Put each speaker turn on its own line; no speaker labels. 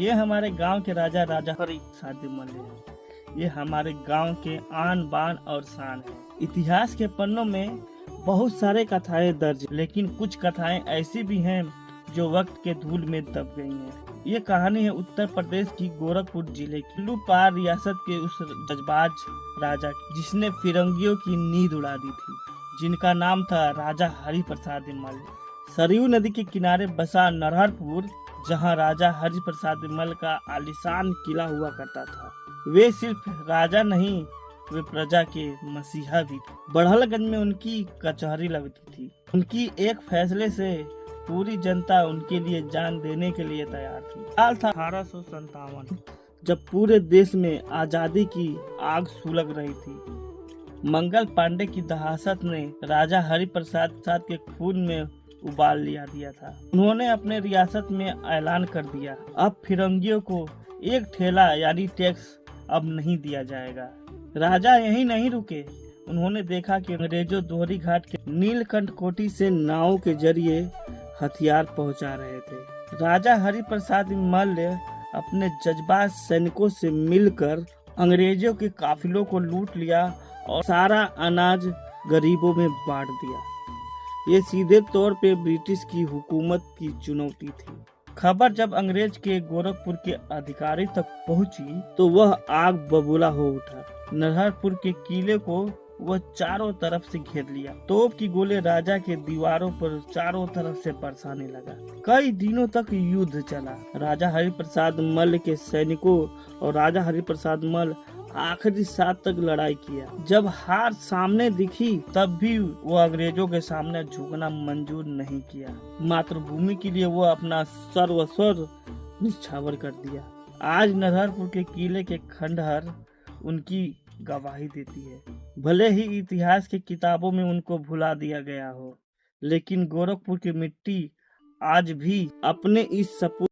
ये हमारे गांव के राजा राजा हरि शादी मल्ल है। ये हमारे गांव के आन बान और शान है। इतिहास के पन्नों में बहुत सारे कथाएं दर्ज, लेकिन कुछ कथाएं ऐसी भी हैं जो वक्त के धूल में दब गई हैं। ये कहानी है उत्तर प्रदेश की गोरखपुर जिले की लूपार रियासत के उस जजबाज राजा की, जिसने फिरंगियों की नींद उड़ा दी थी, जिनका नाम था राजा हरि प्रसाद मल्ल। सरयू नदी के किनारे बसा नरहरपुर, जहां राजा हरि प्रसाद मल्ल का आलीशान किला हुआ करता था। वे सिर्फ राजा नहीं, वे प्रजा के मसीहा भी थे। बड़हलगंज में उनकी कचहरी लगती थी। उनकी एक फैसले से पूरी जनता उनके लिए जान देने के लिए तैयार थी। साल था 1857, जब पूरे देश में आजादी की आग सुलग रही थी। मंगल पांडे की दहाशत ने राजा हरि प्रसाद के खून में उबाल दिया था। उन्होंने अपने रियासत में ऐलान कर दिया, अब फिरंगियों को एक ठेला यानी टैक्स अब नहीं दिया जाएगा। राजा यही नहीं रुके। उन्होंने देखा कि अंग्रेजों दोहरी घाट के नीलकंठ कोठी से नावों के जरिए हथियार पहुंचा रहे थे। राजा हरि प्रसाद मल्ल अपने जज्बात सैनिकों से मिलकर अंग्रेजों के काफिलों को लूट लिया और सारा अनाज गरीबों में बांट दिया। ये सीधे तौर पे ब्रिटिश की हुकूमत की चुनौती थी। खबर जब अंग्रेज के गोरखपुर के अधिकारी तक पहुंची तो वह आग बबूला हो उठा। नरहरपुर के किले को वह चारों तरफ से घेर लिया। तोप की गोले राजा के दीवारों पर चारों तरफ से बरसाने लगा। कई दिनों तक युद्ध चला। राजा हरि प्रसाद मल्ल के सैनिकों और राजा हरि प्रसाद मल्ल आखिरी सांस तक लड़ाई किया। जब हार सामने दिखी तब भी वो अंग्रेजों के सामने झुकना मंजूर नहीं किया। मातृभूमि के लिए वो अपना सर्वस्व निछावर कर दिया। आज नरहरपुर के किले के खंडहर उनकी गवाही देती है। भले ही इतिहास की किताबों में उनको भुला दिया गया हो, लेकिन गोरखपुर की मिट्टी आज भी अपने इस सपूत